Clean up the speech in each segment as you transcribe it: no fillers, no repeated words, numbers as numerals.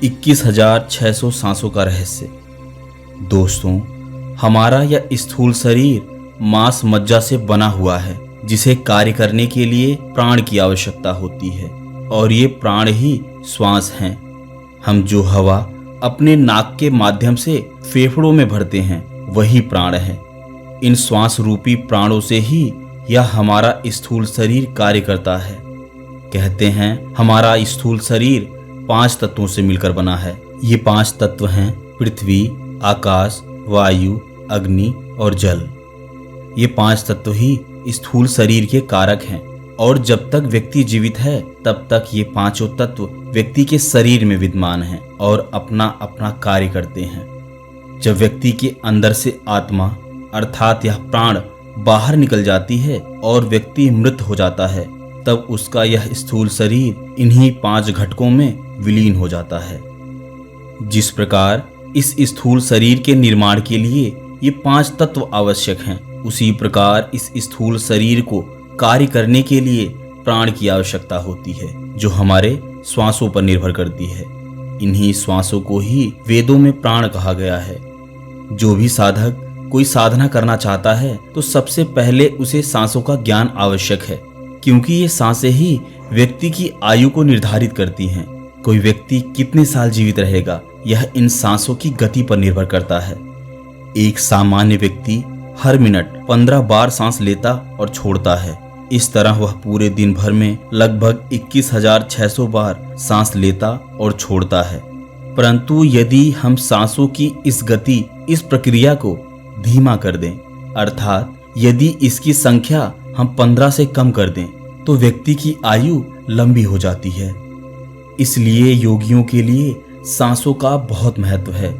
21,600 सांसों का रहस्य। दोस्तों, हमारा यह स्थूल शरीर मांस मज्जा से बना हुआ है, जिसे कार्य करने के लिए प्राण की आवश्यकता होती है, और ये प्राण ही श्वास हैं। हम जो हवा अपने नाक के माध्यम से फेफड़ों में भरते हैं, वही प्राण है। इन श्वास रूपी प्राणों से ही यह हमारा स्थूल शरीर कार्य करता है। कहते हैं हमारा स्थूल शरीर 5 तत्वों से मिलकर बना है। ये 5 तत्व हैं पृथ्वी, आकाश, वायु, अग्नि और जल। ये 5 तत्व ही स्थूल शरीर के कारक हैं, और जब तक व्यक्ति जीवित है तब तक ये 5 तत्व व्यक्ति के शरीर में विद्यमान हैं और अपना अपना कार्य करते हैं। जब व्यक्ति के अंदर से आत्मा अर्थात यह प्राण बाहर निकल जाती है और व्यक्ति मृत हो जाता है, तब उसका यह स्थूल शरीर इन्हीं 5 घटकों में विलीन हो जाता है। जिस प्रकार इस स्थूल शरीर के निर्माण के लिए ये 5 तत्व आवश्यक हैं, उसी प्रकार इस स्थूल शरीर को कार्य करने के लिए प्राण की आवश्यकता होती है, जो हमारे श्वासों पर निर्भर करती है। इन्हीं श्वासों को ही वेदों में प्राण कहा गया है। जो भी साधक कोई साधना करना चाहता है तो सबसे पहले उसे सांसों का ज्ञान आवश्यक है, क्योंकि ये सांसें ही व्यक्ति की आयु को निर्धारित करती हैं। कोई व्यक्ति कितने साल जीवित रहेगा, यह इन सांसों की गति पर निर्भर करता है। एक सामान्य व्यक्ति हर मिनट 15 बार सांस लेता और छोड़ता है। इस तरह वह पूरे दिन भर में लगभग 21,600 बार सांस लेता और छोड़ता है। परंतु यदि हम सांसों की इस गति, इस प्रक्रिया को धीमा कर दें, अर्थात यदि इसकी संख्या हम 15 से कम कर दें, तो व्यक्ति की आयु लंबी हो जाती है। इसलिए योगियों के लिए सांसों का बहुत महत्व है।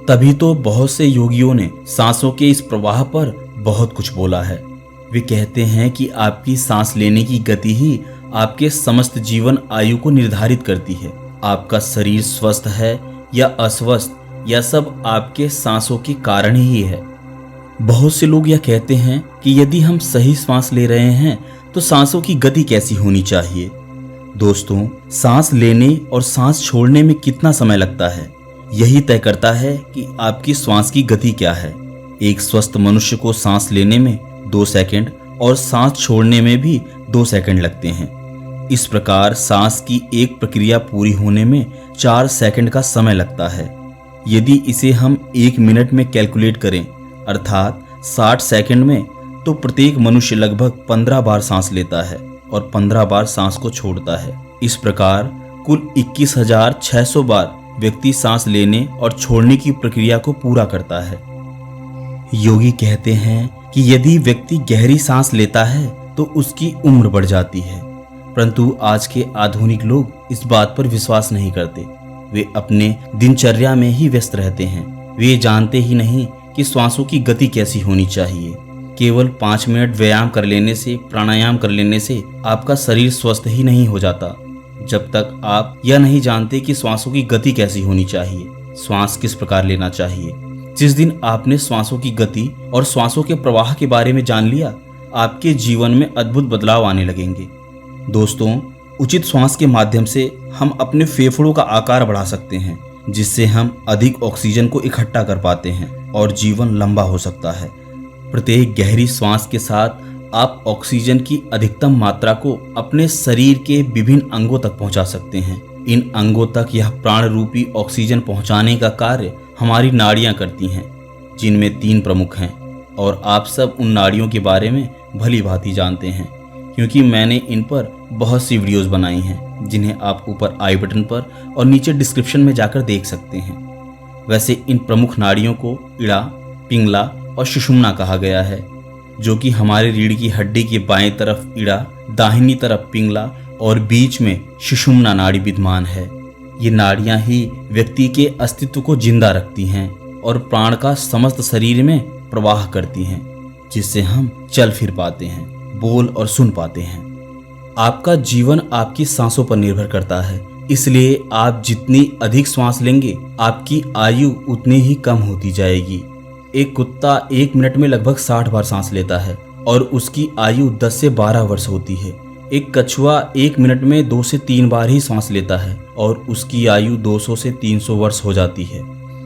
तभी तो बहुत से योगियों ने सांसों के इस प्रवाह पर बहुत कुछ बोला है। वे कहते हैं कि आपकी सांस लेने की गति ही आपके समस्त जीवन आयु को निर्धारित करती है। आपका शरीर स्वस्थ है या अस्वस्थ, यह सब आपके सांसों के कारण ही है। बहुत से लोग यह कहते हैं कि यदि हम सही सांस ले रहे हैं तो सांसों की गति कैसी होनी चाहिए। दोस्तों, सांस लेने और सांस छोड़ने में कितना समय लगता है, यही तय करता है कि आपकी श्वास की गति क्या है। एक स्वस्थ मनुष्य को सांस लेने में 2 सेकंड और सांस छोड़ने में भी 2 सेकंड लगते हैं। इस प्रकार सांस की एक प्रक्रिया पूरी होने में 4 सेकंड का समय लगता है। यदि इसे हम 1 मिनट में कैलकुलेट करें, अर्थात 60 सेकंड में, तो प्रत्येक मनुष्य लगभग 15 बार सांस लेता है और 15 बार सांस को छोड़ता है। इस प्रकार कुल 21,600 बार व्यक्ति सांस लेने और छोड़ने की प्रक्रिया को पूरा करता है। योगी कहते हैं कि यदि व्यक्ति गहरी सांस लेता है तो उसकी उम्र बढ़ जाती है, परंतु आज के आधुनिक लोग इस बात पर विश्वास नहीं करते। वे अपने दिनचर्या में ही व्यस्त रहते हैं। वे जानते ही नहीं कि श्वासों की गति कैसी होनी चाहिए। केवल 5 मिनट व्यायाम कर लेने से, प्राणायाम कर लेने से आपका शरीर स्वस्थ ही नहीं हो जाता, जब तक आप यह नहीं जानते कि श्वासों की गति कैसी होनी चाहिए, श्वास किस प्रकार लेना चाहिए। जिस दिन आपने श्वासों की गति और श्वासों के प्रवाह के बारे में जान लिया, आपके जीवन में अद्भुत बदलाव आने लगेंगे। दोस्तों, उचित श्वास के माध्यम से हम अपने फेफड़ों का आकार बढ़ा सकते हैं, जिससे हम अधिक ऑक्सीजन को इकट्ठा कर पाते हैं और जीवन लंबा हो सकता है। प्रत्येक गहरी श्वास के साथ आप ऑक्सीजन की अधिकतम मात्रा को अपने शरीर के विभिन्न अंगों तक पहुंचा सकते हैं। इन अंगों तक यह प्राण रूपी ऑक्सीजन पहुंचाने का कार्य हमारी नाड़ियां करती हैं, जिनमें 3 प्रमुख हैं, और आप सब उन नाड़ियों के बारे में भली भांति जानते हैं, क्योंकि मैंने इन पर बहुत सी वीडियोस बनाई हैं, जिन्हें आप ऊपर आई बटन पर और नीचे डिस्क्रिप्शन में जाकर देख सकते हैं। वैसे इन प्रमुख नाड़ियों को इड़ा, पिंगला और सुषुम्ना कहा गया है, जो कि हमारे रीढ़ की हड्डी के बाएं तरफ इड़ा, दाहिनी तरफ पिंगला और बीच में सुषुम्ना नाड़ी विद्यमान है। ये नाड़ियां ही व्यक्ति के अस्तित्व को जिंदा रखती हैं और प्राण का समस्त शरीर में प्रवाह करती हैं, जिससे हम चल फिर पाते हैं, बोल और सुन पाते हैं। आपका जीवन आपकी सांसों पर निर्भर करता है, इसलिए आप जितनी अधिक श्वास लेंगे, आपकी आयु उतनी ही कम होती जाएगी। एक कुत्ता 1 मिनट में लगभग 60 बार सांस लेता है और उसकी आयु 10 से 12 वर्ष होती है। एक कछुआ 1 मिनट में 2 से 3 बार ही सांस लेता है और उसकी आयु 200 से 300 वर्ष हो जाती है।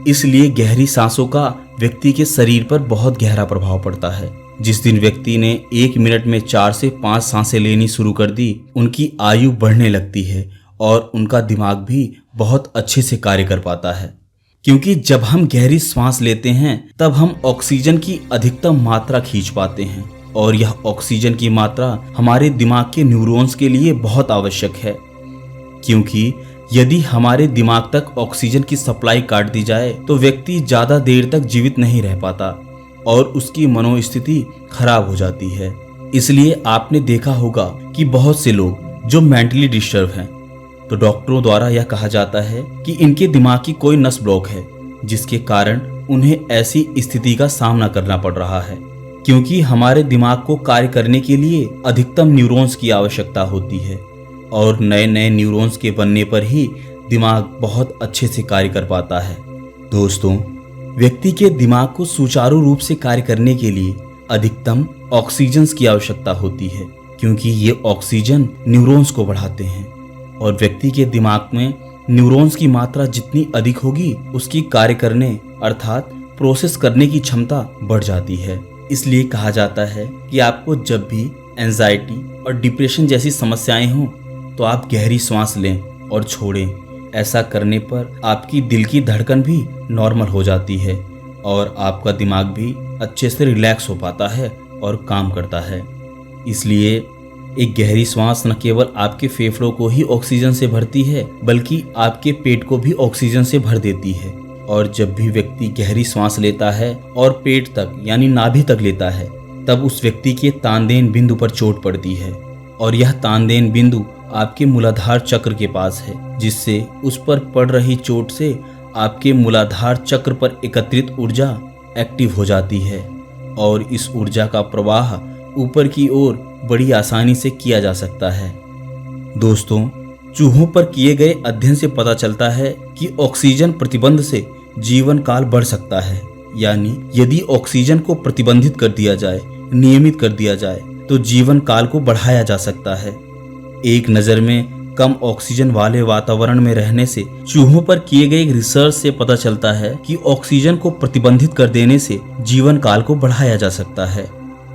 इसलिए गहरी सांसों का व्यक्ति के शरीर पर बहुत गहरा प्रभाव पड़ता है। जिस दिन व्यक्ति ने 1 मिनट में 4 से 5 सांसें लेनी शुरू कर दी, उनकी आयु बढ़ने लगती है और उनका दिमाग भी बहुत अच्छे से कार्य कर पाता है। क्योंकि जब हम गहरी सांस लेते हैं तब हम ऑक्सीजन की अधिकतम मात्रा खींच पाते हैं और यह ऑक्सीजन की मात्रा हमारे दिमाग के न्यूरॉन्स के लिए बहुत आवश्यक है। क्योंकि यदि हमारे दिमाग तक ऑक्सीजन की सप्लाई काट दी जाए तो व्यक्ति ज्यादा देर तक जीवित नहीं रह पाता और उसकी मनोस्थिति खराब हो जाती है। इसलिए आपने देखा होगा कि बहुत से लोग जो मेंटली डिस्टर्ब हैं, तो डॉक्टरों द्वारा यह कहा जाता है कि इनके दिमाग की कोई नस ब्लॉक है, जिसके कारण उन्हें ऐसी स्थिति का सामना करना पड़ रहा है। क्योंकि हमारे दिमाग को कार्य करने के लिए अधिकतम न्यूरॉन्स की आवश्यकता होती है और नए नए न्यूरॉन्स के बनने पर ही दिमाग बहुत अच्छे से कार्य कर पाता है। दोस्तों, व्यक्ति के दिमाग को सुचारू रूप से कार्य करने के लिए अधिकतम ऑक्सीजन की आवश्यकता होती है, क्योंकि ये ऑक्सीजन न्यूरॉन्स को बढ़ाते हैं और व्यक्ति के दिमाग में न्यूरॉन्स की मात्रा जितनी अधिक होगी, उसकी कार्य करने अर्थात प्रोसेस करने की क्षमता बढ़ जाती है। इसलिए कहा जाता है कि आपको जब भी एंजाइटी और डिप्रेशन जैसी समस्याएं हों तो आप गहरी सांस लें और छोड़ें। ऐसा करने पर आपकी दिल की धड़कन भी नॉर्मल हो जाती है और आपका दिमाग भी अच्छे से रिलैक्स हो पाता है और काम करता है। इसलिए एक गहरी सांस न केवल आपके फेफड़ों को ही ऑक्सीजन से भरती है, बल्कि आपके पेट को भी ऑक्सीजन से भर देती है। और जब भी व्यक्ति गहरी सांस लेता है और पेट तक यानी नाभि तक लेता है, तब उस व्यक्ति के तानदेन बिंदु पर चोट पड़ती है और यह तानदेन बिंदु आपके मूलाधार चक्र के पास है, जिससे उस पर पड़ रही चोट से आपके मूलाधार चक्र पर एकत्रित ऊर्जा एक्टिव हो जाती है और इस ऊर्जा का प्रवाह ऊपर की ओर बड़ी आसानी से किया जा सकता है। दोस्तों, चूहों पर किए गए अध्ययन से पता चलता है कि ऑक्सीजन प्रतिबंध से जीवन काल बढ़ सकता है। यानी यदि ऑक्सीजन को प्रतिबंधित कर दिया जाए, नियमित कर दिया जाए, तो जीवन काल को बढ़ाया जा सकता है। एक नज़र में कम ऑक्सीजन वाले वातावरण में रहने से चूहों पर किए गए रिसर्च से पता चलता है कि ऑक्सीजन को प्रतिबंधित कर देने से जीवन काल को बढ़ाया जा सकता है।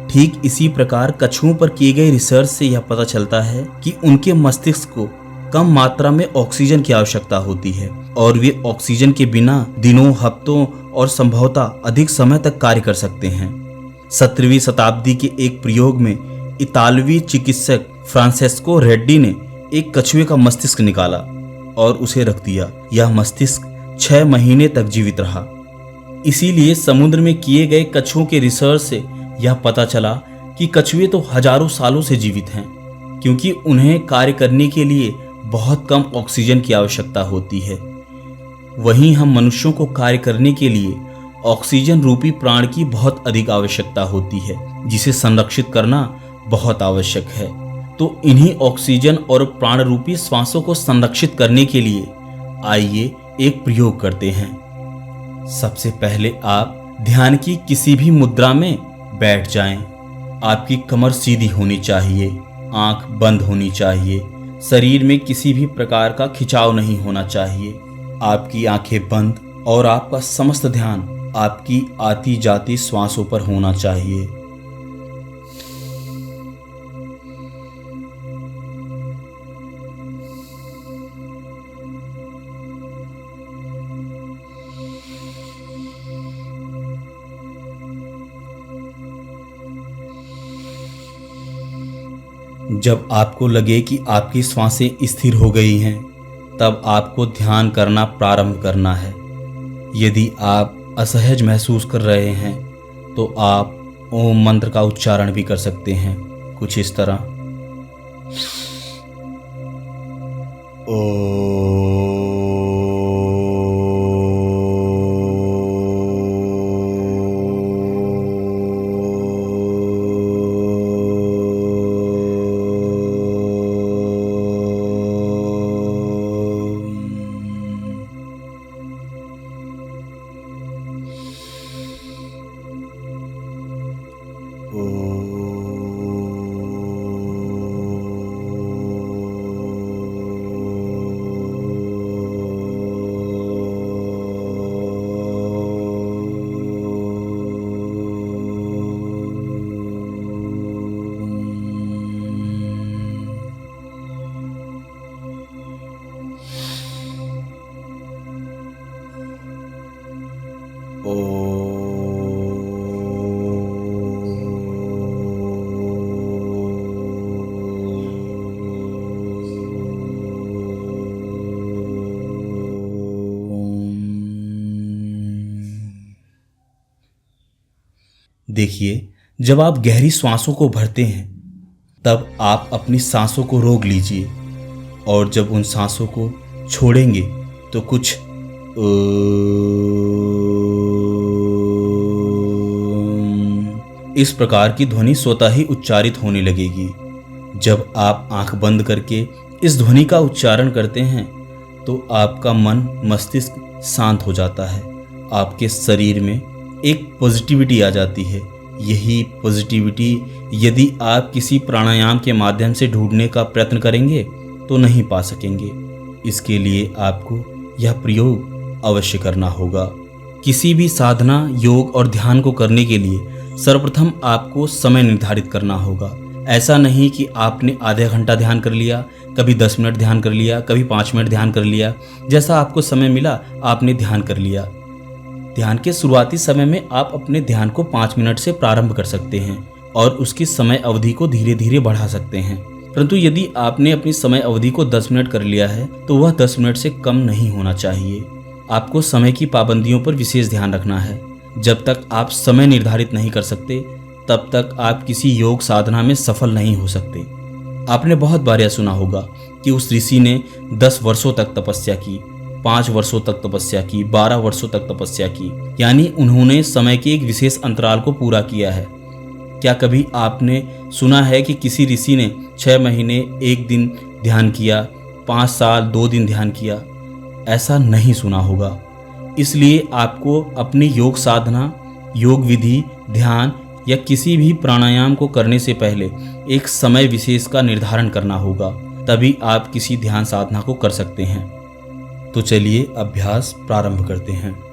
ठीक इसी प्रकार कछुओं पर किए गए रिसर्च से यह पता चलता है कि उनके मस्तिष्क को कम मात्रा में ऑक्सीजन की आवश्यकता होती है और वे ऑक्सीजन के बिना दिनों, हफ्तों और संभवतः अधिक समय तक कार्य कर सकते हैं। 17वीं शताब्दी के एक प्रयोग में इतालवी चिकित्सक फ्रांसेस्को रेड्डी ने एक कछुए का मस्तिष्क निकाला और उसे रख दिया। यह मस्तिष्क 6 महीने तक जीवित रहा। इसीलिए समुद्र में किए गए कछुओं के रिसर्च से यह पता चला कि कछुए तो हजारों सालों से जीवित हैं, क्योंकि उन्हें कार्य करने के लिए बहुत कम ऑक्सीजन की आवश्यकता होती है। वहीं हम मनुष्यों को कार्य करने के लिए ऑक्सीजन रूपी प्राण की बहुत अधिक आवश्यकता होती है, जिसे संरक्षित करना बहुत आवश्यक है। तो इन्हीं ऑक्सीजन और प्राण रूपी श्वासों को संरक्षित करने के लिए आइए एक प्रयोग करते हैं। सबसे पहले आप ध्यान की किसी भी मुद्रा में बैठ जाएं। आपकी कमर सीधी होनी चाहिए, आंख बंद होनी चाहिए, शरीर में किसी भी प्रकार का खिंचाव नहीं होना चाहिए। आपकी आंखें बंद और आपका समस्त ध्यान आपकी आती जाती श्वासों पर होना चाहिए। जब आपको लगे कि आपकी सांसें स्थिर हो गई हैं, तब आपको ध्यान करना प्रारंभ करना है। यदि आप असहज महसूस कर रहे हैं तो आप ओम मंत्र का उच्चारण भी कर सकते हैं, कुछ इस तरह। देखिए, जब आप गहरी सांसों को भरते हैं तब आप अपनी सांसों को रोक लीजिए और जब उन सांसों को छोड़ेंगे तो कुछ इस प्रकार की ध्वनि स्वतः ही उच्चारित होने लगेगी। जब आप आंख बंद करके इस ध्वनि का उच्चारण करते हैं तो आपका मन मस्तिष्क शांत हो जाता है, आपके शरीर में एक पॉजिटिविटी आ जाती है। यही पॉजिटिविटी यदि आप किसी प्राणायाम के माध्यम से ढूंढने का प्रयत्न करेंगे तो नहीं पा सकेंगे। इसके लिए आपको यह प्रयोग अवश्य करना होगा। किसी भी साधना, योग और ध्यान को करने के लिए सर्वप्रथम आपको समय निर्धारित करना होगा। ऐसा नहीं कि आपने आधा घंटा ध्यान कर लिया, कभी 10 मिनट ध्यान कर लिया, कभी 5 मिनट ध्यान कर लिया, जैसा आपको समय मिला आपने ध्यान कर लिया। ध्यान के शुरुआती समय में आप अपने ध्यान को 5 मिनट से प्रारंभ कर सकते हैं और उसकी समय अवधि को धीरे धीरे बढ़ा सकते हैं। परंतु यदि आपने अपनी समय अवधि को 10 मिनट कर लिया है तो वह 10 मिनट से कम नहीं होना चाहिए। आपको समय की पाबंदियों पर विशेष ध्यान रखना है। जब तक आप समय निर्धारित नहीं कर सकते तब तक आप किसी योग साधना में सफल नहीं हो सकते। आपने बहुत बार यह सुना होगा कि उस ऋषि ने 10 वर्षों तक तपस्या की, 5 वर्षों तक तपस्या की, 12 वर्षों तक तपस्या की, यानी उन्होंने समय के एक विशेष अंतराल को पूरा किया है। क्या कभी आपने सुना है कि किसी ऋषि ने 6 महीने 1 दिन ध्यान किया, 5 साल 2 दिन ध्यान किया? ऐसा नहीं सुना होगा। इसलिए आपको अपनी योग साधना, योग विधि, ध्यान या किसी भी प्राणायाम को करने से पहले एक समय विशेष का निर्धारण करना होगा, तभी आप किसी ध्यान साधना को कर सकते हैं। तो चलिए अभ्यास प्रारंभ करते हैं।